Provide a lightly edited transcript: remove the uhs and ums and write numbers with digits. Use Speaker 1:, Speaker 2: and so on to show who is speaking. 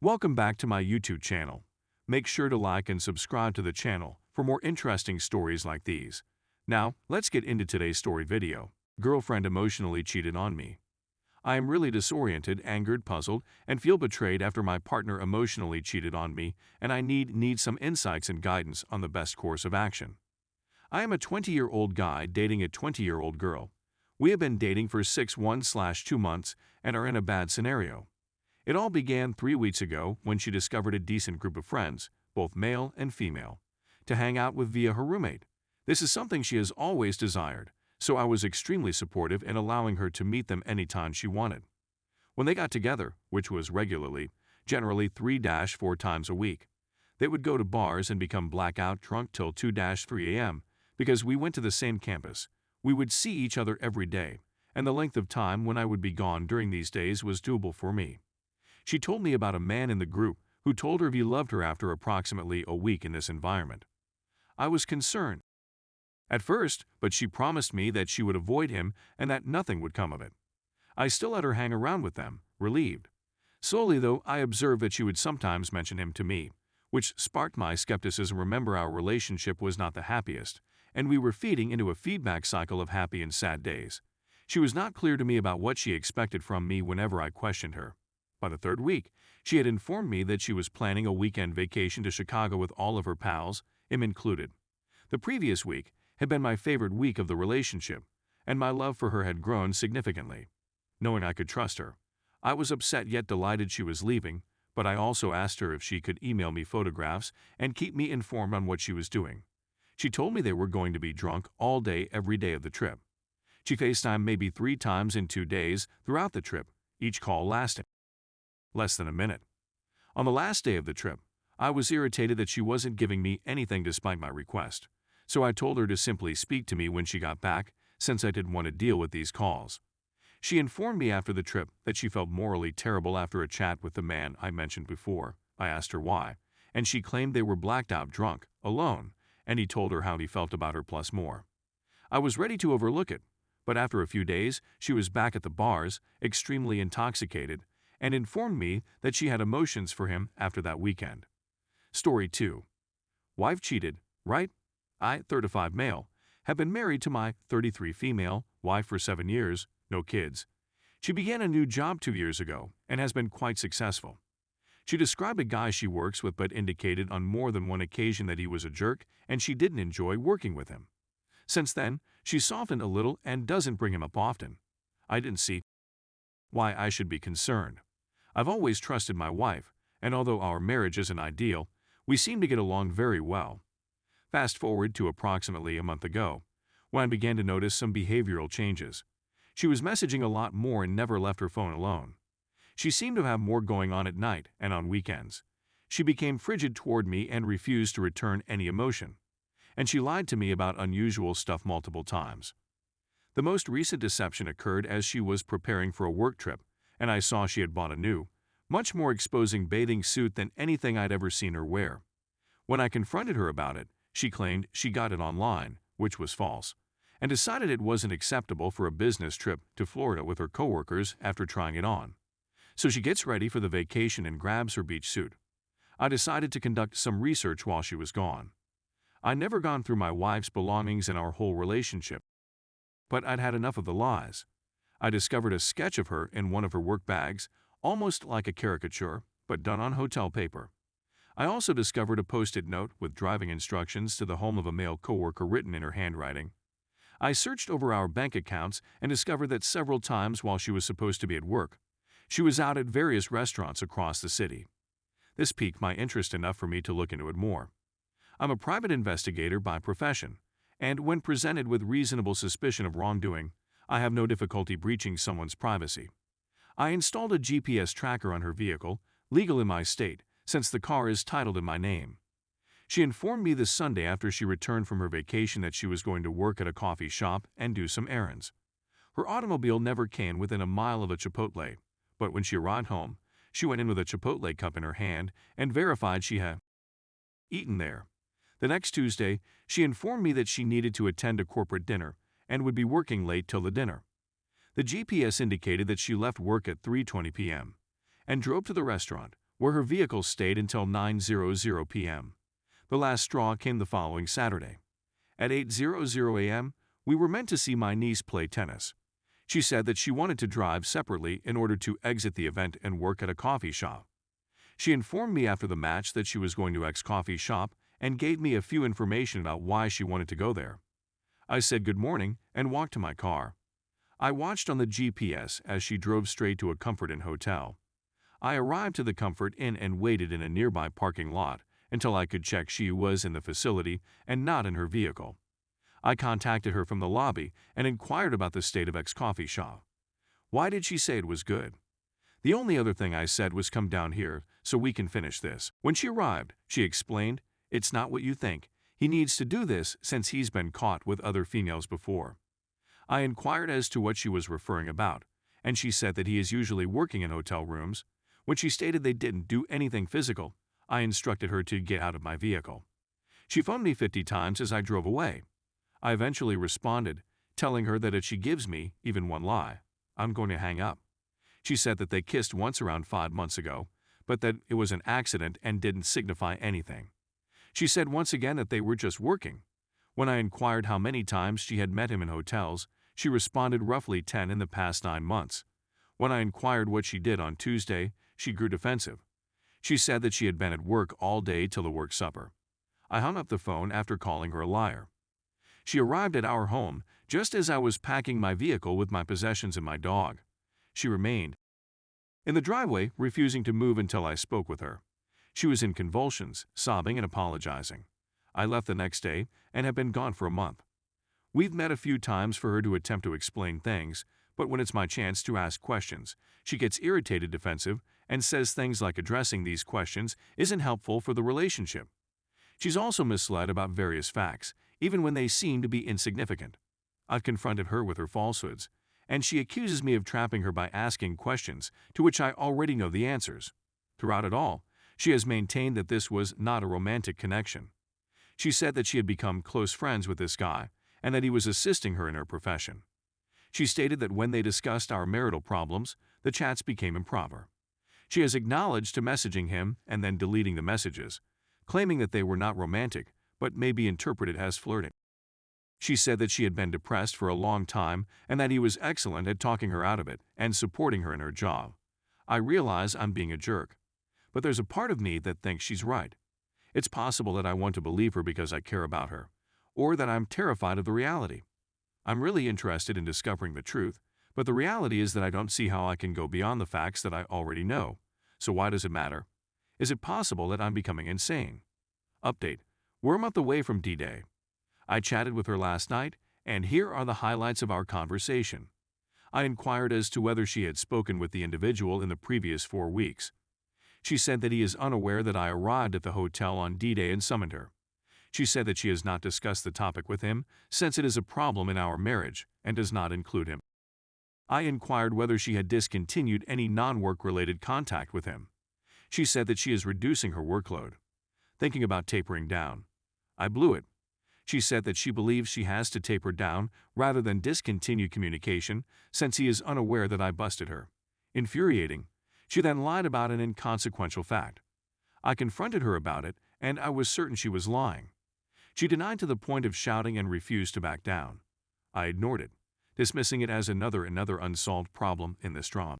Speaker 1: Welcome back to my YouTube channel. Make sure to like and subscribe to the channel for more interesting stories like these. Now, let's get into today's story video. Girlfriend emotionally cheated on me. I am really disoriented, angered, puzzled, and feel betrayed after my partner emotionally cheated on me, and I need some insights and guidance on the best course of action. I am a 20-year-old guy dating a 20-year-old girl. We have been dating for 2 months and are in a bad scenario. It all began 3 weeks ago when she discovered a decent group of friends, both male and female, to hang out with via her roommate. This is something she has always desired, so I was extremely supportive in allowing her to meet them anytime she wanted. When they got together, which was regularly, generally 3-4 times a week, they would go to bars and become blackout drunk till 2-3 a.m. Because we went to the same campus. We would see each other every day, and the length of time when I would be gone during these days was doable for me. She told me about a man in the group who told her he loved her after approximately a week in this environment. I was concerned at first, but she promised me that she would avoid him and that nothing would come of it. I still let her hang around with them, relieved. Slowly, though, I observed that she would sometimes mention him to me, which sparked my skepticism. Remember, our relationship was not the happiest, and we were feeding into a feedback cycle of happy and sad days. She was not clear to me about what she expected from me whenever I questioned her. By the 3rd week, she had informed me that she was planning a weekend vacation to Chicago with all of her pals, him included. The previous week had been my favorite week of the relationship, and my love for her had grown significantly. Knowing I could trust her, I was upset yet delighted she was leaving, but I also asked her if she could email me photographs and keep me informed on what she was doing. She told me they were going to be drunk all day every day of the trip. She FaceTimed maybe 3 times in 2 days throughout the trip, each call lasting less than a minute. On the last day of the trip, I was irritated that she wasn't giving me anything despite my request, so I told her to simply speak to me when she got back, since I didn't want to deal with these calls. She informed me after the trip that she felt morally terrible after a chat with the man I mentioned before. I asked her why, and she claimed they were blacked out drunk, alone, and he told her how he felt about her plus more. I was ready to overlook it, but after a few days, she was back at the bars, extremely intoxicated, and informed me that she had emotions for him after that weekend. Story 2. Wife cheated, right? I, 35 male, have been married to my 33 female wife for 7 years, no kids. She began a new job 2 years ago and has been quite successful. She described a guy she works with but indicated on more than one occasion that he was a jerk and she didn't enjoy working with him. Since then, she softened a little and doesn't bring him up often. I didn't see why I should be concerned. I've always trusted my wife, and although our marriage isn't ideal, we seem to get along very well. Fast forward to approximately a month ago, when I began to notice some behavioral changes. She was messaging a lot more and never left her phone alone. She seemed to have more going on at night and on weekends. She became frigid toward me and refused to return any emotion. And she lied to me about unusual stuff multiple times. The most recent deception occurred as she was preparing for a work trip, and I saw she had bought a new, much more exposing bathing suit than anything I'd ever seen her wear. When I confronted her about it, she claimed she got it online, which was false, and decided it wasn't acceptable for a business trip to Florida with her coworkers after trying it on. So she gets ready for the vacation and grabs her beach suit. I decided to conduct some research while she was gone. I'd never gone through my wife's belongings in our whole relationship, but I'd had enough of the lies. I discovered a sketch of her in one of her work bags, almost like a caricature, but done on hotel paper. I also discovered a post-it note with driving instructions to the home of a male coworker written in her handwriting. I searched over our bank accounts and discovered that several times while she was supposed to be at work, she was out at various restaurants across the city. This piqued my interest enough for me to look into it more. I'm a private investigator by profession, and when presented with reasonable suspicion of wrongdoing, I have no difficulty breaching someone's privacy. I installed a GPS tracker on her vehicle, legal in my state, since the car is titled in my name. She informed me this Sunday after she returned from her vacation that she was going to work at a coffee shop and do some errands. Her automobile never came within a mile of a Chipotle, but when she arrived home, she went in with a Chipotle cup in her hand and verified she had eaten there. The next Tuesday, she informed me that she needed to attend a corporate dinner and would be working late till the dinner. The GPS indicated that she left work at 3:20 p.m. and drove to the restaurant, where her vehicle stayed until 9:00 p.m. The last straw came the following Saturday. At 8:00 a.m., we were meant to see my niece play tennis. She said that she wanted to drive separately in order to exit the event and work at a coffee shop. She informed me after the match that she was going to X coffee shop and gave me a few information about why she wanted to go there. I said good morning and walked to my car. I watched on the GPS as she drove straight to a Comfort Inn hotel. I arrived to the Comfort Inn and waited in a nearby parking lot until I could check she was in the facility and not in her vehicle. I contacted her from the lobby and inquired about the state of X coffee shop. Why did she say it was good? The only other thing I said was come down here so we can finish this. When she arrived, she explained, "It's not what you think. He needs to do this since he's been caught with other females before." I inquired as to what she was referring about, and she said that he is usually working in hotel rooms. When she stated they didn't do anything physical, I instructed her to get out of my vehicle. She phoned me 50 times as I drove away. I eventually responded, telling her that if she gives me even one lie, I'm going to hang up. She said that they kissed once around 5 months ago, but that it was an accident and didn't signify anything. She said once again that they were just working. When I inquired how many times she had met him in hotels, she responded roughly 10 in the past 9 months. When I inquired what she did on Tuesday, she grew defensive. She said that she had been at work all day till the work supper. I hung up the phone after calling her a liar. She arrived at our home just as I was packing my vehicle with my possessions and my dog. She remained in the driveway, refusing to move until I spoke with her. She was in convulsions, sobbing and apologizing. I left the next day and have been gone for a month. We've met a few times for her to attempt to explain things, but when it's my chance to ask questions, she gets irritated, defensive, and says things like addressing these questions isn't helpful for the relationship. She's also misled about various facts, even when they seem to be insignificant. I've confronted her with her falsehoods, and she accuses me of trapping her by asking questions to which I already know the answers. Throughout it all, she has maintained that this was not a romantic connection. She said that she had become close friends with this guy and that he was assisting her in her profession. She stated that when they discussed our marital problems, the chats became improper. She has acknowledged to messaging him and then deleting the messages, claiming that they were not romantic but may be interpreted as flirting. She said that she had been depressed for a long time and that he was excellent at talking her out of it and supporting her in her job. I realize I'm being a jerk, but there's a part of me that thinks she's right. It's possible that I want to believe her because I care about her, or that I'm terrified of the reality. I'm really interested in discovering the truth, but the reality is that I don't see how I can go beyond the facts that I already know. So why does it matter? Is it possible that I'm becoming insane? Update: we're a month away from D-Day. I chatted with her last night, and here are the highlights of our conversation. I inquired as to whether she had spoken with the individual in the previous 4 weeks. She said that he is unaware that I arrived at the hotel on D-Day and summoned her. She said that she has not discussed the topic with him since it is a problem in our marriage and does not include him. I inquired whether she had discontinued any non-work-related contact with him. She said that she is reducing her workload, thinking about tapering down. I blew it. She said that she believes she has to taper down rather than discontinue communication since he is unaware that I busted her. Infuriating. She then lied about an inconsequential fact. I confronted her about it, and I was certain she was lying. She denied to the point of shouting and refused to back down. I ignored it, dismissing it as another unsolved problem in this drama.